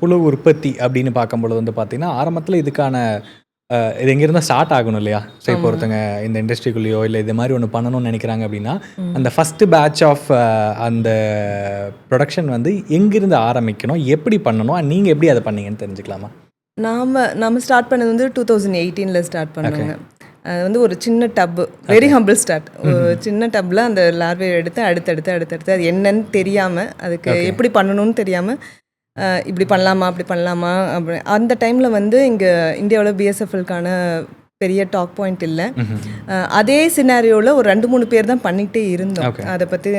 புழு உற்பத்தி அப்படின்னு பார்க்கும்பொழுது வந்து பார்த்தீங்கன்னா, ஆரம்பத்தில இதுக்கான இது எங்கேருந்தா ஸ்டார்ட் ஆகணும் இல்லையா? ஸோ இப்போ ஒருத்தங்க இந்த இண்டஸ்ட்ரிக்குள்ளேயோ இல்லை இது மாதிரி ஒன்று பண்ணணும்னு நினைக்கிறாங்க அப்படின்னா, அந்த ஃபஸ்ட்டு பேட்ச் ஆஃப் அந்த ப்ரொடக்ஷன் வந்து எங்கிருந்து ஆரம்பிக்கணும்? எப்படி பண்ணணும்? நீங்கள் எப்படி அதை பண்ணீங்கன்னு தெரிஞ்சுக்கலாமா? நம்ம ஸ்டார்ட் பண்ணது வந்து 2018ல் ஸ்டார்ட் பண்ணோங்க. அது வந்து ஒரு சின்ன டப்பு, வெரி ஹம்பிள் ஸ்டார்ட். ஒரு சின்ன டப்பில் அந்த லார்வை எடுத்து அடுத்தடுத்து அது என்னன்னு தெரியாமல், அதுக்கு எப்படி பண்ணணும்னு தெரியாமல், இப்படி பண்ணலாமா அப்படி பண்ணலாமா அப்படி அந்த டைமில் வந்து இங்கே இந்தியாவில் பிஎஸ்எஃப்எல்கான பெரிய டாக் பாயிண்ட் இல்லை. அதே சினாரியோவில் ஒரு 2-3 பேர் தான் பண்ணிகிட்டே இருந்தோம். அதை பற்றி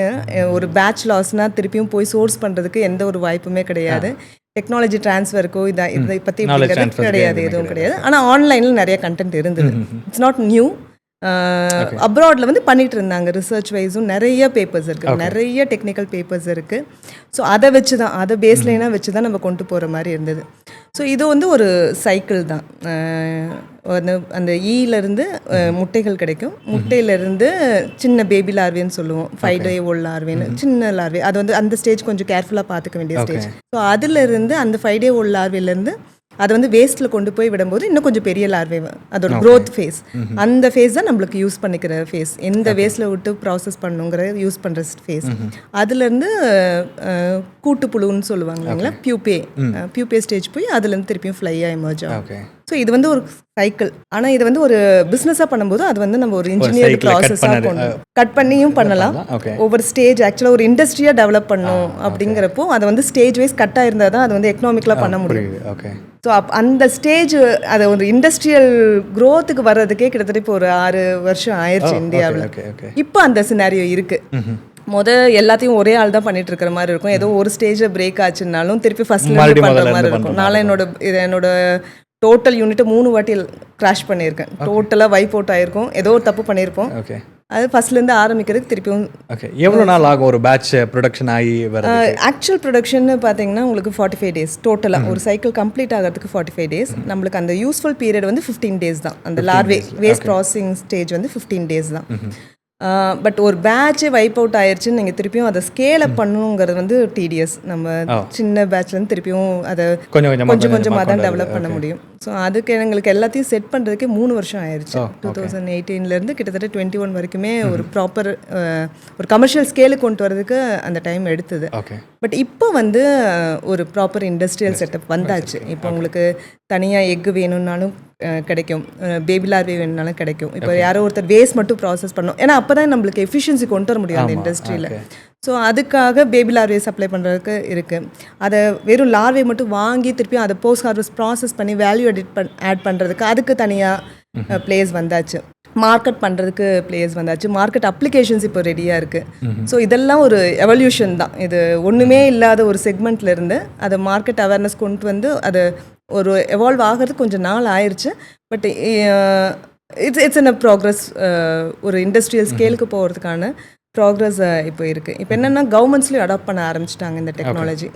ஒரு பேட்ச் லாஸ்னால் திருப்பியும் போய் சோர்ஸ் பண்ணுறதுக்கு எந்த ஒரு வாய்ப்புமே கிடையாது. டெக்னாலஜி ட்ரான்ஸ்ஃபருக்கோ இதை பற்றி கிடையாது, எதுவும் கிடையாது. ஆனால் ஆன்லைனில் நிறைய கண்டென்ட் இருந்தது. It's not new. அப்ராடில் வந்து பண்ணிகிட்டு இருந்தாங்க. ரிசர்ச் வைஸும் நிறைய பேப்பர்ஸ் இருக்குது, நிறைய டெக்னிக்கல் பேப்பர்ஸ் இருக்குது. ஸோ அதை வச்சு தான், அதை பேஸ்லைனாக வச்சு தான் நம்ம கொண்டு போகிற மாதிரி இருந்தது. ஸோ இது வந்து ஒரு சைக்கிள் தான். அந்த ஈலேருந்து முட்டைகள் கிடைக்கும். முட்டையிலேருந்து சின்ன பேபி லார்வேன்னு சொல்லுவோம், 5 day old லார்வேன்னு, சின்ன லார்வே. அது வந்து அந்த ஸ்டேஜ் கொஞ்சம் கேர்ஃபுல்லாக பார்த்துக்க வேண்டிய ஸ்டேஜ். ஸோ அதிலிருந்து அந்த 5 day old லார்வேலேருந்து அதை வந்து வேஸ்ட்டில் கொண்டு போய் விடும்போது இன்னும் கொஞ்சம் பெரிய லார்வே, அதோட க்ரோத் ஃபேஸ், அந்த ஃபேஸ் தான் நம்மளுக்கு யூஸ் பண்ணிக்கிற ஃபேஸ். எந்த வேஸ்ட்டில் விட்டு ப்ராசஸ் பண்ணுங்கிற யூஸ் பண்ணுற ஃபேஸ். அதுலேருந்து கூட்டுப்புழுன்னு சொல்லுவாங்க இல்லைங்களா, பியூபே ஸ்டேஜ் போய் அதுலேருந்து திருப்பியும் ஃப்ளையாக எமர்ஜ் ஆகும். ஸோ இது வந்து ஒரு சைக்கிள். ஆனால் இது வந்து ஒரு பிஸ்னஸாக பண்ணும்போது அது வந்து நம்ம ஒரு இன்ஜினியர் ப்ராசஸாக கட் பண்ணியும் பண்ணலாம். ஒவ்வொரு ஸ்டேஜ் ஆக்சுவலாக ஒரு இண்டஸ்ட்ரியாக டெவலப் பண்ணணும் அப்படிங்கிறப்போ அதை வந்து ஸ்டேஜ் வைஸ் கட் ஆயிருந்தால் தான் அது வந்து எக்கனாமிக்கலாக பண்ண முடியும். ஸோ அந்த ஸ்டேஜ் அதை ஒரு இண்டஸ்ட்ரியல் க்ரோத்துக்கு வர்றதுக்கே கிட்டத்தட்ட இப்போ ஒரு 6 வருஷம் ஆயிடுச்சு இந்தியாவில். இப்போ அந்த சினாரியோ இருக்குது. எல்லாத்தையும் ஒரே ஆள் தான் பண்ணிட்டு இருக்கிற மாதிரி இருக்கும். ஏதோ ஒரு ஸ்டேஜில் பிரேக் ஆச்சுன்னாலும் திருப்பி ஃபர்ஸ்ட்லேருந்து பண்ணுற மாதிரி இருக்கும். நாளை என்னோட டோட்டல் யூனிட்டை 3 வாட்டி கிராஷ் பண்ணியிருக்கேன். டோட்டலாக வைப் அவுட் ஆகிருக்கும், ஏதோ ஒரு தப்பு பண்ணியிருப்போம். அது ஃபர்ஸ்ட்லேருந்து ஆரம்பிக்கிறதுக்கு திருப்பியும் எவ்வளோ நாள் ஆகும் ஒரு பேட்ச் ப்ரொடக்ஷன் ஆகி வர? ஆக்சுவல் ப்ரொடக்ஷன் பார்த்தீங்கன்னா உங்களுக்கு 45 days டோட்டலாக. ஒரு சைக்கிள் கம்ப்ளீட் ஆகிறதுக்கு 45 days. நம்மளுக்கு அந்த யூஸ்ஃபுல் பீரியட் வந்து 15 days தான். அந்த லார்வே வேஸ்ட் ப்ராசஸிங் ஸ்டேஜ் வந்து 15 days தான். பட் ஒரு பேட்சே வைப் அவுட் ஆயிடுச்சுன்னு நீங்கள் திருப்பியும் அதை ஸ்கேல் அப் பண்ணணுங்கிறது வந்து டிடிஎஸ். நம்ம சின்ன பேட்ச்லேருந்து திருப்பியும் அதை கொஞ்சம் கொஞ்சமாக தான் டெவலப் பண்ண முடியும். ஸோ அதுக்கு எங்களுக்கு எல்லாத்தையும் செட் பண்ணுறதுக்கே 3 வருஷம் ஆயிடுச்சு. 2018லேருந்து கிட்டத்தட்ட 21 வரைக்குமே ஒரு ப்ராப்பர் ஒரு கமர்ஷியல் ஸ்கேலுக்கு கொண்டு வரதுக்கு அந்த டைம் எடுத்தது. பட் இப்போ வந்து ஒரு ப்ராப்பர் இண்டஸ்ட்ரியல் செட்டப் வந்தாச்சு. இப்போ உங்களுக்கு தனியாக எக்கு வேணும்னாலும் கிடைக்கும், பேபி லார்வே வேணும்னாலும் கிடைக்கும். இப்போ யாரோ ஒருத்தர் வேஸ்ட் மட்டும் ப்ராசஸ் பண்ணணும், ஏன்னா அப்போ தான் நம்மளுக்கு எஃபிஷியன்சி கொண்டு வர முடியும் அந்த இண்டஸ்ட்ரியில். ஸோ அதுக்காக பேபி லார்வே சப்ளை பண்ணுறதுக்கு இருக்குது. அதை வெறும் லார்வே மட்டும் வாங்கி திருப்பியும் அதை போஸ்ட் ஹார்வெஸ்ட் ப்ராசஸ் பண்ணி வேல்யூ ஆட் பண்ணுறதுக்கு அதுக்கு தனியாக பிளேஸ் வந்தாச்சு. மார்க்கெட் பண்ணுறதுக்கு பிளேஸ் வந்தாச்சு. மார்க்கெட் அப்ளிகேஷன்ஸ் இப்போ ரெடியாக இருக்குது. ஸோ இதெல்லாம் ஒரு எவல்யூஷன் தான். இது ஒன்றுமே இல்லாத ஒரு செக்மெண்ட்லேருந்து அதை மார்க்கெட் அவேர்னஸ் கொண்டு வந்து அதை ஒரு எவால்வ் ஆகிறதுக்கு கொஞ்சம் நாள் ஆயிடுச்சு. But it's in a progress. ஒரு இண்டஸ்ட்ரியல் ஸ்கேலுக்கு போகிறதுக்கான ப்ராக்ரஸ் இப்போ இருக்குது. இப்போ என்னென்னா கவர்மெண்ட்ஸ்லேயும் அடாப்ட் பண்ண ஆரம்பிச்சிட்டாங்க இந்த டெக்னாலஜி.